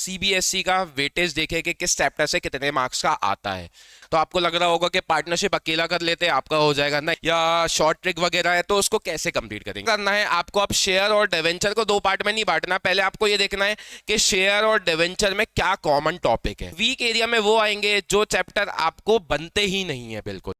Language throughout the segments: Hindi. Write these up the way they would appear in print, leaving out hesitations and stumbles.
सीबीएसई का वेटेज देखें कि किस चैप्टर से कितने मार्क्स का आता है। तो आपको लग रहा होगा कि पार्टनरशिप अकेला कर लेते हैं आपका हो जाएगा ना, या शॉर्ट ट्रिक वगैरह है तो उसको कैसे कंप्लीट करेंगे। करना है आपको, अब शेयर और डिवेंचर को दो पार्ट में नहीं बांटना। पहले आपको ये देखना है कि शेयर और डिवेंचर में क्या कॉमन टॉपिक है। वीक एरिया में वो आएंगे जो चैप्टर आपको बनते ही नहीं है बिल्कुल।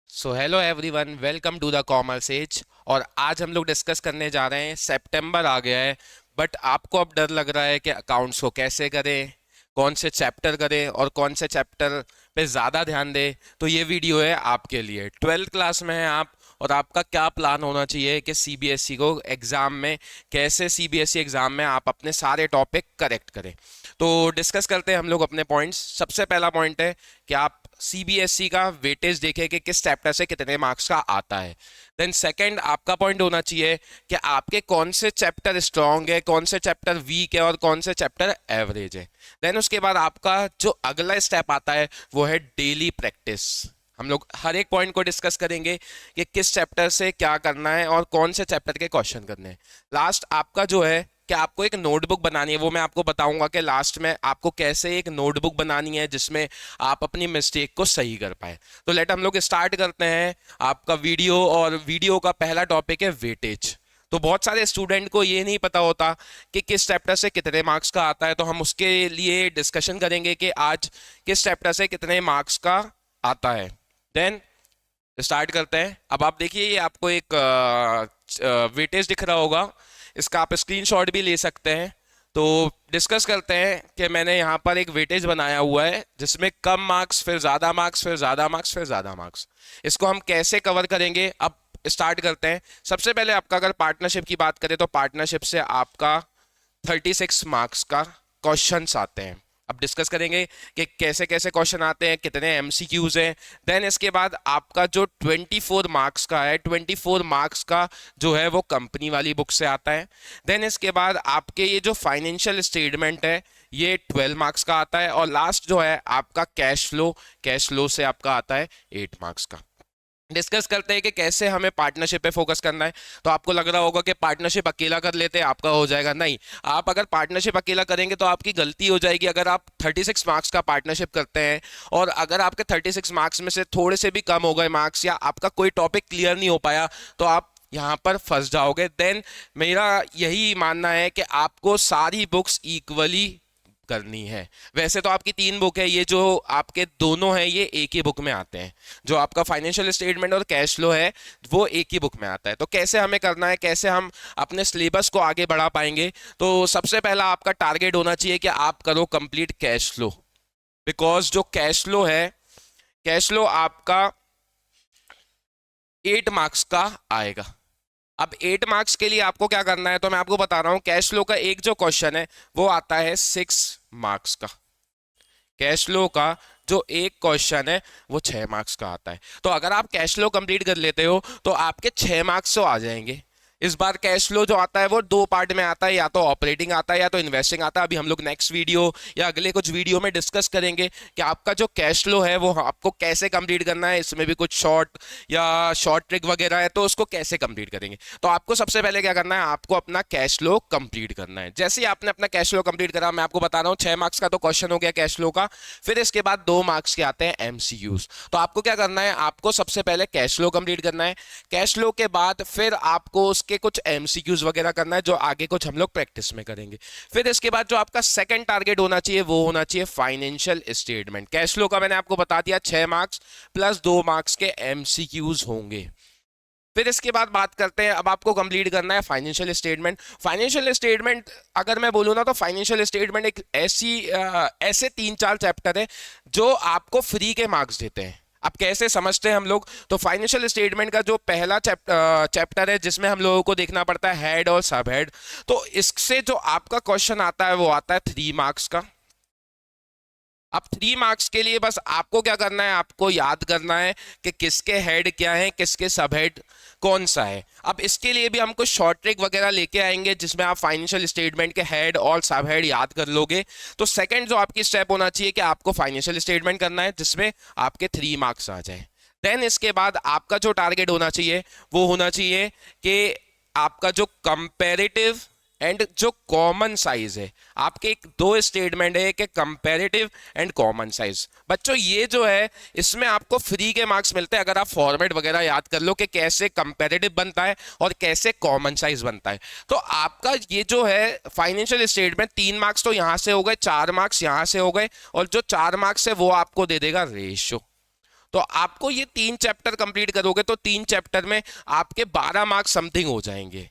So hello everyone, welcome to the commerce edge. और आज हम लोग डिस्कस करने जा रहे हैं, सितंबर आ गया है बट आपको अब डर लग रहा है कि अकाउंट्स को कैसे करें, कौन से चैप्टर करें और कौन से चैप्टर पे ज़्यादा ध्यान दें। तो ये वीडियो है आपके लिए। 12th क्लास में हैं आप और आपका क्या प्लान होना चाहिए कि सीबीएसई को एग्ज़ाम में कैसे, सीबीएसई एग्ज़ाम में आप अपने सारे टॉपिक करेक्ट करें। तो डिस्कस करते हैं हम लोग अपने पॉइंट्स। सबसे पहला पॉइंट है कि आप सीबीएसई का वेटेज देखें कि किस चैप्टर से कितने मार्क्स का आता है। देन सेकंड आपका पॉइंट होना चाहिए कि आपके कौन से चैप्टर स्ट्रांग है, कौन से चैप्टर वीक है और कौन से चैप्टर एवरेज है। देन उसके बाद आपका जो अगला स्टेप आता है वो है डेली प्रैक्टिस। हम लोग हर एक पॉइंट को डिस्कस करेंगे कि किस चैप्टर से क्या करना है और कौन से चैप्टर के क्वेश्चन करने हैं। लास्ट आपका जो है कि आपको एक नोटबुक बनानी है, वो मैं आपको बताऊंगा कि लास्ट में आपको कैसे एक नोटबुक बनानी है जिसमें आप अपनी मिस्टेक को सही कर पाए। तो लेट हम लोग स्टार्ट करते हैं आपका वीडियो। और वीडियो का पहला टॉपिक है वेटेज। तो बहुत सारे स्टूडेंट को ये नहीं पता होता कि किस चैप्टर से कितने मार्क्स का आता है, तो हम उसके लिए डिस्कशन करेंगे कि आज किस चैप्टर से कितने मार्क्स का आता है। देन स्टार्ट करते हैं। अब आप देखिए, ये आपको एक वेटेज दिख रहा होगा, इसका आप स्क्रीनशॉट भी ले सकते हैं। तो डिस्कस करते हैं कि मैंने यहाँ पर एक वेटेज बनाया हुआ है जिसमें कम मार्क्स, फिर ज़्यादा मार्क्स, फिर ज़्यादा मार्क्स, फिर ज़्यादा मार्क्स। इसको हम कैसे कवर करेंगे, अब स्टार्ट करते हैं। सबसे पहले आपका अगर पार्टनरशिप की बात करें तो पार्टनरशिप से आपका 36 मार्क्स का क्वेश्चंस आते हैं। अब डिस्कस करेंगे कि कैसे कैसे क्वेश्चन आते हैं, कितने एमसीक्यूज हैं। देन इसके बाद आपका जो 24 मार्क्स का है, 24 मार्क्स का जो है वो कंपनी वाली बुक से आता है। देन इसके बाद आपके ये जो फाइनेंशियल स्टेटमेंट है ये 12 मार्क्स का आता है। और लास्ट जो है आपका कैश फ्लो, कैश फ्लो से आपका आता है 8 मार्क्स का। डिस्कस करते हैं कि कैसे हमें पार्टनरशिप पे फोकस करना है। तो आपको लग रहा होगा कि पार्टनरशिप अकेला कर लेते हैं आपका हो जाएगा। नहीं, आप अगर पार्टनरशिप अकेला करेंगे तो आपकी गलती हो जाएगी। अगर आप 36 मार्क्स का पार्टनरशिप करते हैं और अगर आपके 36 मार्क्स में से थोड़े से भी कम हो गए मार्क्स, या आपका कोई टॉपिक क्लियर नहीं हो पाया, तो आप यहाँ पर फंस जाओगे। देन मेरा यही मानना है कि आपको सारी बुक्स इक्वली करनी है। वैसे तो आपकी 3 बुक है, ये जो आपके दोनों है ये एक ही बुक में आते हैं। जो आपका फाइनेंशियल स्टेटमेंट और कैश फ्लो है वो एक ही बुक में आता है। तो कैसे हमें करना है, कैसे हम अपने सिलेबस को आगे बढ़ा पाएंगे। तो सबसे पहला आपका टारगेट होना चाहिए कि आप करो कंप्लीट कैश फ्लो। बिकॉज जो कैश फ्लो है, कैश फ्लो आपका 8 मार्क्स का आएगा। अब 8 मार्क्स के लिए आपको क्या करना है, तो मैं आपको बता रहा हूं। कैश फ्लो का एक जो क्वेश्चन है वो आता है 6 मार्क्स का। कैश फ्लो का जो एक क्वेश्चन है वो 6 मार्क्स का आता है। तो अगर आप कैश फ्लो कंप्लीट कर लेते हो तो आपके 6 मार्क्स तो आ जाएंगे। इस बार कैश फ्लो जो आता है वो 2 पार्ट में आता है, या तो ऑपरेटिंग आता है या तो इन्वेस्टिंग आता है। अभी हम लोग नेक्स्ट वीडियो या अगले कुछ वीडियो में डिस्कस करेंगे कि आपका जो कैश फ्लो है वो आपको कैसे कंप्लीट करना है। इसमें भी कुछ शॉर्ट या शॉर्ट ट्रिक वगैरह है, तो उसको कैसे कंप्लीट करेंगे। तो आपको सबसे पहले क्या करना है, आपको अपना कैश फ्लो कंप्लीट करना है। जैसे ही आपने अपना कैश फ्लो कंप्लीट करा, मैं आपको बता रहा हूँ 6 मार्क्स का तो क्वेश्चन हो गया कैश फ्लो का। फिर इसके बाद 2 मार्क्स के आते हैं एमसीक्यूज। तो आपको क्या करना है, आपको सबसे पहले कैश फ्लो कंप्लीट करना है। कैश फ्लो के बाद फिर आपको उसके कुछ एमसीक्यूज वगैरह करना है जो आगे कुछ हम लोग प्रैक्टिस में करेंगे। फिर इसके बाद जो आपका सेकंड टारगेट होना चाहिए वो होना चाहिए फाइनेंशियल स्टेटमेंट। कैश फ्लो का मैंने आपको बता दिया 6 मार्क्स प्लस 2 मार्क्स के एमसीक्यूज होंगे। फिर इसके बाद बात करते हैं, अब आपको कंप्लीट करना है फाइनेंशियल स्टेटमेंट। फाइनेंशियल स्टेटमेंट अगर मैं बोलूँ ना, तो फाइनेंशियल स्टेटमेंट एक ऐसे 3-4 चैप्टर है जो आपको फ्री के मार्क्स देते हैं। अब कैसे समझते हैं हम लोग, तो फाइनेंशियल स्टेटमेंट का जो पहला चैप्टर है जिसमें हम लोगों को देखना पड़ता है हेड और सब हेड, तो इससे जो आपका क्वेश्चन आता है वो आता है 3 मार्क्स का। अब 3 मार्क्स के लिए बस आपको क्या करना है, आपको याद करना है कि किसके हेड क्या है, किसके सब हेड कौन सा है। अब इसके लिए भी हम कुछ शॉर्ट ट्रिक वगैरह लेके आएंगे जिसमें आप फाइनेंशियल स्टेटमेंट के हेड और सब हेड याद कर लोगे। तो सेकंड जो आपकी स्टेप होना चाहिए कि आपको फाइनेंशियल स्टेटमेंट करना है जिसमें आपके 3 मार्क्स आ जाए। देन इसके बाद आपका जो टारगेट होना चाहिए वो होना चाहिए कि आपका जो कंपेरेटिव एंड जो कॉमन साइज है, आपके एक दो स्टेटमेंट है, एक कंपैरेटिव एंड कॉमन साइज। बच्चों ये जो है इसमें आपको फ्री के मार्क्स मिलते हैं अगर आप फॉर्मेट वगैरह याद कर लो कि कैसे कंपैरेटिव बनता है और कैसे कॉमन साइज बनता है। तो आपका ये जो है फाइनेंशियल स्टेटमेंट 3 मार्क्स तो यहां से हो गए, 4 मार्क्स यहां से हो गए, और जो 4 मार्क्स है वो आपको दे देगा रेशियो। तो आपको ये 3 चैप्टर कंप्लीट करोगे तो 3 चैप्टर में आपके 12 मार्क्स समथिंग हो जाएंगे।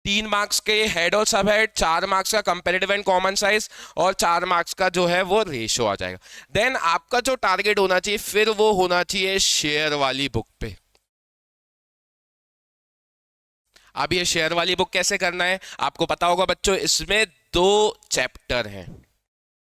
3 मार्क्स के हेड और सब हेड, 4 मार्क्स का कंपैरेटिव एंड कॉमन साइज, और 4 मार्क्स का जो है वो रेशियो आ जाएगा। देन आपका जो टारगेट होना चाहिए फिर वो होना चाहिए शेयर वाली बुक पे। अब ये शेयर वाली बुक कैसे करना है आपको पता होगा बच्चों, इसमें 2 चैप्टर हैं,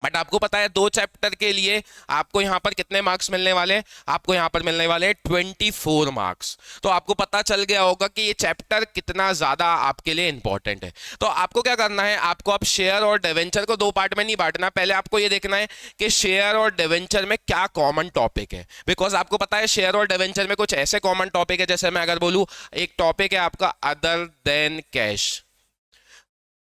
बट आपको पता है 2 चैप्टर के लिए आपको यहां पर कितने मार्क्स मिलने वाले हैं, आपको यहां पर मिलने वाले हैं 24 मार्क्स। तो आपको पता चल गया होगा कि ये चैप्टर कितना ज्यादा आपके लिए इंपॉर्टेंट है। तो आपको क्या करना है, आपको अब शेयर और डिवेंचर को 2 पार्ट में नहीं बांटना, पहले आपको ये देखना है कि शेयर और डिवेंचर में क्या कॉमन टॉपिक है। बिकॉज आपको पता है शेयर और डिवेंचर में कुछ ऐसे कॉमन टॉपिक है, जैसे मैं अगर बोलूं एक टॉपिक है आपका अदर देन कैश,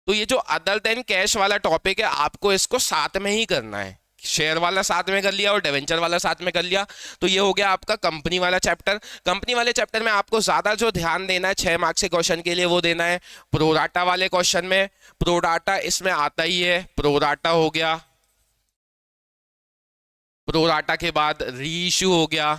तो ये जो अदर देन कैश वाला टॉपिक है आपको इसको साथ में ही करना है। शेयर वाला साथ में कर लिया और डिवेंचर वाला साथ में कर लिया, तो ये हो गया आपका कंपनी वाला चैप्टर। कंपनी वाले चैप्टर में आपको ज्यादा जो ध्यान देना है 6 मार्क्स के क्वेश्चन के लिए वो देना है प्रोराटा वाले क्वेश्चन में। प्रोराटा इसमें आता ही है, प्रोराटा हो गया, प्रोराटा के बाद रीइश्यू हो गया।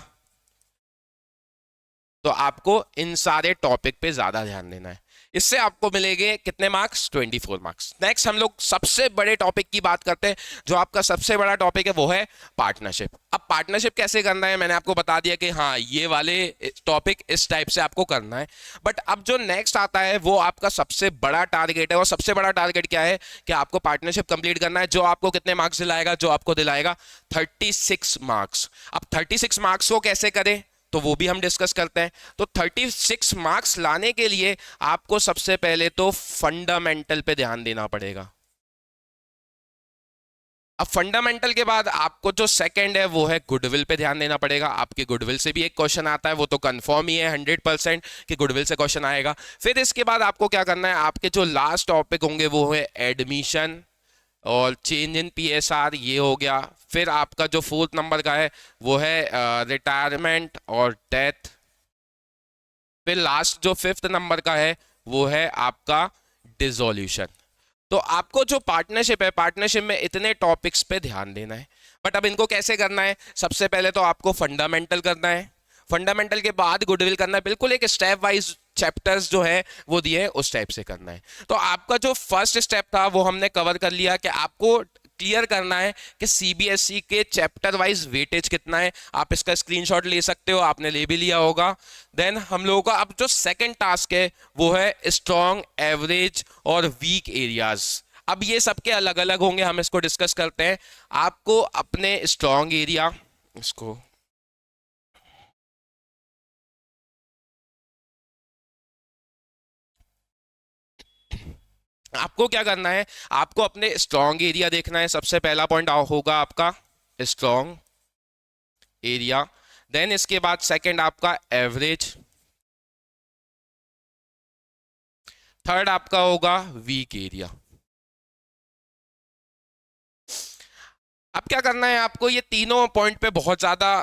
तो आपको इन सारे टॉपिक पे ज्यादा ध्यान देना है, इससे आपको मिलेंगे कितने मार्क्स, 24 मार्क्स। नेक्स्ट हम लोग सबसे बड़े टॉपिक की बात करते हैं, जो आपका सबसे बड़ा टॉपिक है वो है पार्टनरशिप। अब पार्टनरशिप कैसे करना है मैंने आपको बता दिया कि हाँ ये वाले टॉपिक इस टाइप से आपको करना है, बट अब जो नेक्स्ट आता है वो आपका सबसे बड़ा टारगेट है। और सबसे बड़ा टारगेट क्या है कि आपको पार्टनरशिप कंप्लीट करना है, जो आपको कितने मार्क्स दिलाएगा, जो आपको दिलाएगा 36 मार्क्स। अब 36 मार्क्स को कैसे करें तो वो भी हम डिस्कस करते हैं। तो 36 मार्क्स लाने के लिए आपको सबसे पहले तो फंडामेंटल पे ध्यान देना पड़ेगा। अब फंडामेंटल के बाद आपको जो सेकंड है वो है गुडविल पे ध्यान देना पड़ेगा। आपके गुडविल से भी एक क्वेश्चन आता है, वो तो कंफर्म ही है 100% कि गुडविल से क्वेश्चन आएगा। फिर इसके बाद आपको क्या करना है, आपके जो लास्ट टॉपिक होंगे वो है एडमिशन और चेंज इन पीएसआर, ये हो गया। फिर आपका जो 4th नंबर का है वो है रिटायरमेंट और डेथ। फिर लास्ट जो 5th नंबर का है वो है आपका डिसोल्यूशन। तो आपको जो पार्टनरशिप है, पार्टनरशिप में इतने टॉपिक्स पे ध्यान देना है। बट अब इनको कैसे करना है, सबसे पहले तो आपको फंडामेंटल करना है, फंडामेंटल के बाद गुडविल करना है। बिल्कुल एक स्टेप वाइज चैप्टर्स जो है वो दिए हैं उस टाइप से करना है। तो आपका जो फर्स्ट स्टेप था वो हमने कवर कर लिया कि आपको क्लियर करना है कि सीबीएसई के चैप्टर वाइज वेटेज कितना है। आप इसका स्क्रीनशॉट ले सकते हो, आपने ले भी लिया होगा। देन हम लोगों का अब जो सेकंड टास्क है वो है स्ट्रॉन्ग, एवरेज और वीक एरियाज। अब ये सबके अलग अलग होंगे, हम इसको डिस्कस करते हैं। आपको अपने स्ट्रॉन्ग एरिया, इसको आपको क्या करना है, आपको अपने स्ट्रॉन्ग एरिया देखना है। सबसे पहला पॉइंट होगा आपका स्ट्रॉन्ग एरिया, देन इसके बाद सेकंड आपका एवरेज, थर्ड आपका होगा वीक एरिया। अब क्या करना है, आपको ये तीनों पॉइंट पे बहुत ज्यादा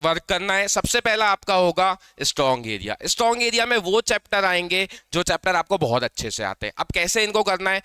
वर्क करना है। सबसे पहला आपका होगा स्ट्रॉन्ग एरिया। स्ट्रॉन्ग एरिया में वो चैप्टर आएंगे जो चैप्टर आपको बहुत अच्छे से आते हैं। अब कैसे इनको करना है,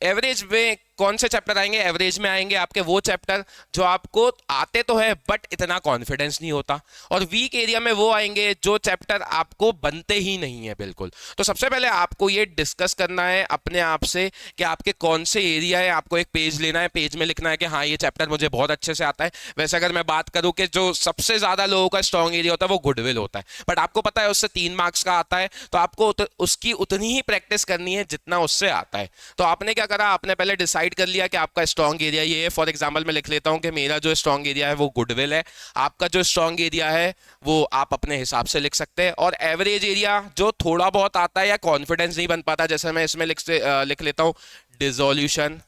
एवरेज में कौन से चैप्टर आएंगे, एवरेज में आएंगे आपके वो चैप्टर जो आपको आते तो है बट इतना कॉन्फिडेंस नहीं होता, और वीक एरिया में वो आएंगे जो चैप्टर आपको बनते ही नहीं है बिल्कुल। तो सबसे पहले आपको ये डिस्कस करना है अपने आप से कि आपके कौन से एरिया है। आपको एक पेज लेना है, पेज में लिखना है कि हाँ ये चैप्टर मुझे बहुत अच्छे से आता है। वैसे अगर मैं बात करूं कि जो सबसे ज्यादा लोगों का स्ट्रॉन्ग एरिया होता है वो गुडविल होता है, बट आपको पता है उससे 3 मार्क्स का आता है, तो आपको उसकी उतनी ही प्रैक्टिस करनी है जितना उससे आता है। तो आपने क्या करा, आपने पहले डिसाइड कर लिया कि आपका स्ट्रॉन्ग एरिया ये है। फॉर एग्जांपल मैं लिख लेता हूं कि मेरा जो स्ट्रॉन्ग एरिया है वो गुडविल है। आपका जो स्ट्रॉन्ग एरिया है वो आप अपने हिसाब से लिख सकते हैं। और एवरेज एरिया जो थोड़ा बहुत आता है या कॉन्फिडेंस नहीं बन पाता, जैसे मैं इसमें लिख लेता हूं डिसोल्यूशन।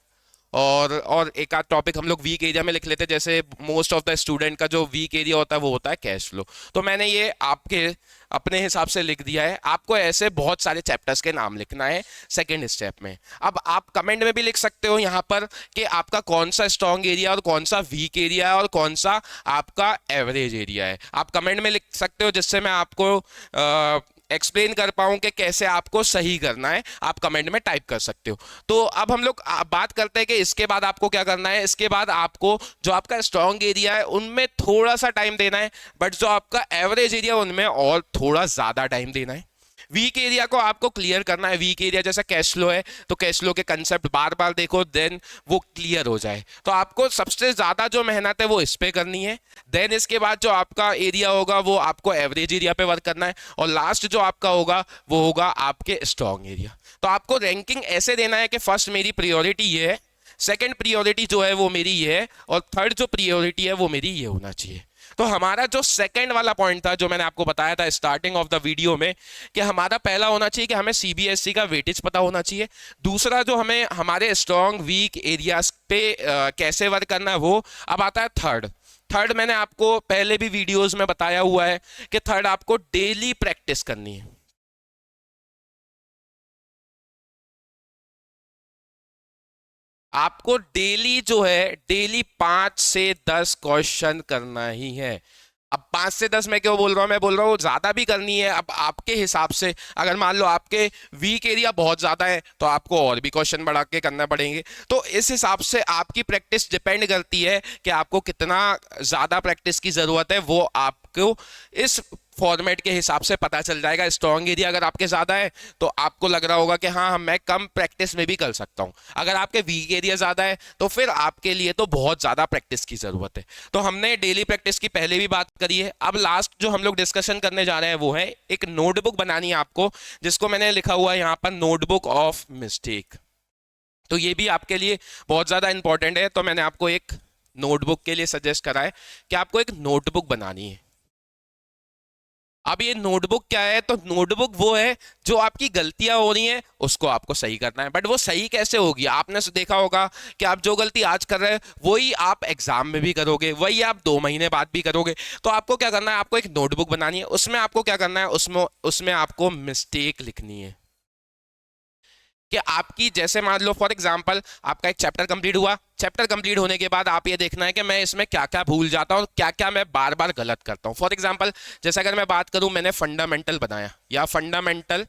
और एक आध टॉपिक हम लोग वीक एरिया में लिख लेते हैं, जैसे मोस्ट ऑफ द स्टूडेंट का जो वीक एरिया होता है वो होता है कैश फ्लो। तो मैंने ये आपके अपने हिसाब से लिख दिया है। आपको ऐसे बहुत सारे चैप्टर्स के नाम लिखना है सेकंड स्टेप में। अब आप कमेंट में भी लिख सकते हो यहाँ पर कि आपका कौन सा स्ट्रॉन्ग एरिया और कौन सा वीक एरिया है और कौन सा आपका एवरेज एरिया है। आप कमेंट में लिख सकते हो, जिससे मैं आपको एक्सप्लेन कर पाऊं कि कैसे आपको सही करना है। आप कमेंट में टाइप कर सकते हो। तो अब हम लोग बात करते हैं कि इसके बाद आपको क्या करना है। इसके बाद आपको जो आपका स्ट्रॉन्ग एरिया है उनमें थोड़ा सा टाइम देना है, बट जो आपका एवरेज एरिया उनमें और थोड़ा ज्यादा टाइम देना है। वीक एरिया को आपको क्लियर करना है। वीक एरिया जैसा कैश फ्लो है, तो कैश फ्लो के कंसेप्ट बार बार देखो, देन वो क्लियर हो जाए। तो आपको सबसे ज्यादा जो मेहनत है वो इस पे करनी है। देन इसके बाद जो आपका एरिया होगा वो आपको एवरेज एरिया पे वर्क करना है, और लास्ट जो आपका होगा वो होगा आपके स्ट्रॉन्ग एरिया। तो आपको रैंकिंग ऐसे देना है कि फर्स्ट मेरी प्रियोरिटी ये है, सेकंड प्रियोरिटी जो है वो मेरी ये है, और थर्ड जो प्रियोरिटी है वो मेरी ये होना चाहिए। तो हमारा जो सेकंड वाला पॉइंट था, जो मैंने आपको बताया था स्टार्टिंग ऑफ द वीडियो में, कि हमारा पहला होना चाहिए कि हमें सीबीएसई का वेटेज पता होना चाहिए। दूसरा जो हमें हमारे स्ट्रॉन्ग वीक एरियाज पे कैसे वर्क करना है वो। अब आता है थर्ड मैंने आपको पहले भी वीडियोस में बताया हुआ है कि थर्ड आपको डेली प्रैक्टिस करनी है। आपको डेली जो है, डेली 5 से 10 क्वेश्चन करना ही है। अब 5 से 10 मैं क्यों बोल रहा हूं, मैं बोल रहा हूं ज्यादा भी करनी है। अब आपके हिसाब से, अगर मान लो आपके वीक एरिया बहुत ज्यादा है तो आपको और भी क्वेश्चन बढ़ा के करना पड़ेंगे। तो इस हिसाब से आपकी प्रैक्टिस डिपेंड करती है कि आपको कितना ज्यादा प्रैक्टिस की जरूरत है। वो आपको इस फॉर्मेट के हिसाब से पता चल जाएगा। स्ट्रॉन्ग एरिया अगर आपके ज्यादा है तो आपको लग रहा होगा कि हाँ मैं कम प्रैक्टिस में भी कर सकता हूं। अगर आपके वीक एरिया ज्यादा है तो फिर आपके लिए तो बहुत ज्यादा प्रैक्टिस की जरूरत है। तो हमने डेली प्रैक्टिस की पहले भी बात करी है। अब लास्ट जो हम लोग डिस्कशन करने जा रहे हैं वो है एक नोटबुक बनानी है आपको, जिसको मैंने लिखा हुआ है यहाँ पर नोटबुक ऑफ मिस्टेक। तो ये भी आपके लिए बहुत ज्यादा इंपॉर्टेंट है। तो मैंने आपको एक नोटबुक के लिए सजेस्ट करा है कि आपको एक नोटबुक बनानी है। अब ये नोटबुक क्या है, तो नोटबुक वो है जो आपकी गलतियां हो रही हैं उसको आपको सही करना है। बट वो सही कैसे होगी, आपने देखा होगा कि आप जो गलती आज कर रहे हैं वही आप एग्जाम में भी करोगे, वही आप 2 महीने बाद भी करोगे। तो आपको क्या करना है, आपको एक नोटबुक बनानी है। उसमें आपको क्या करना है, उसमें आपको मिस्टेक लिखनी है कि आपकी, जैसे मान लो फॉर एग्जांपल आपका एक चैप्टर कंप्लीट हुआ। चैप्टर कंप्लीट होने के बाद आप ये देखना है कि मैं इसमें क्या क्या भूल जाता हूँ, क्या क्या मैं बार बार गलत करता हूँ। फॉर एग्जांपल जैसे अगर मैं बात करूँ, मैंने फंडामेंटल बनाया या फंडामेंटल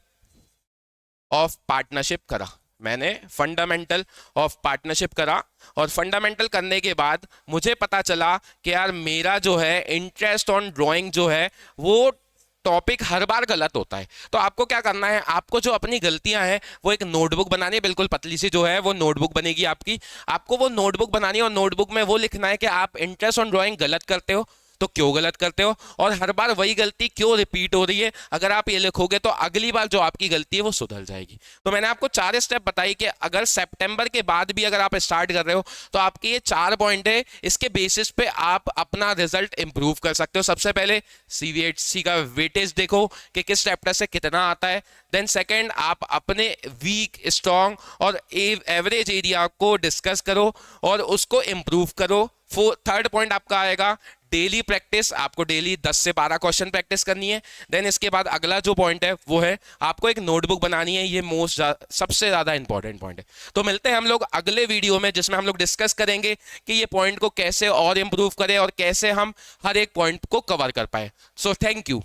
ऑफ पार्टनरशिप करा, मैंने फंडामेंटल ऑफ पार्टनरशिप करा, और फंडामेंटल करने के बाद मुझे पता चला कि यार मेरा जो है इंटरेस्ट ऑन ड्राइंग जो है वो टॉपिक हर बार गलत होता है। तो आपको क्या करना है, आपको जो अपनी गलतियां हैं वो एक नोटबुक बनानी है, बिल्कुल पतली सी जो है वो नोटबुक बनेगी आपकी। आपको वो नोटबुक बनानी है और नोटबुक में वो लिखना है कि आप इंटरेस्ट ऑन ड्राइंग गलत करते हो तो क्यों गलत करते हो, और हर बार वही गलती क्यों रिपीट हो रही है। अगर आप ये लिखोगे तो अगली बार जो आपकी गलती है वो सुधर जाएगी। तो मैंने आपको 4 स्टेप बताई कि अगर सितंबर के बाद भी अगर आप स्टार्ट कर रहे हो तो आपके ये 4 पॉइंट है, इसके बेसिस पे आप अपना रिजल्ट इंप्रूव कर सकते हो। सबसे पहले सीवीएचसी का वेटेज देखो कि किस चैप्टर से कितना आता है। देन सेकंड, आप अपने वीक, स्ट्रॉन्ग और एवरेज एरिया को डिस्कस करो और उसको इंप्रूव करो। थर्ड पॉइंट आपका आएगा डेली प्रैक्टिस। आपको डेली 10 से 12 क्वेश्चन प्रैक्टिस करनी है। देन इसके बाद अगला जो पॉइंट है वो है आपको एक नोटबुक बनानी है। ये सबसे ज्यादा इंपॉर्टेंट पॉइंट है। तो मिलते हैं हम लोग अगले वीडियो में, जिसमें हम लोग डिस्कस करेंगे कि ये पॉइंट को कैसे और इंप्रूव करें और कैसे हम हर एक पॉइंट को कवर कर पाए। So thank you.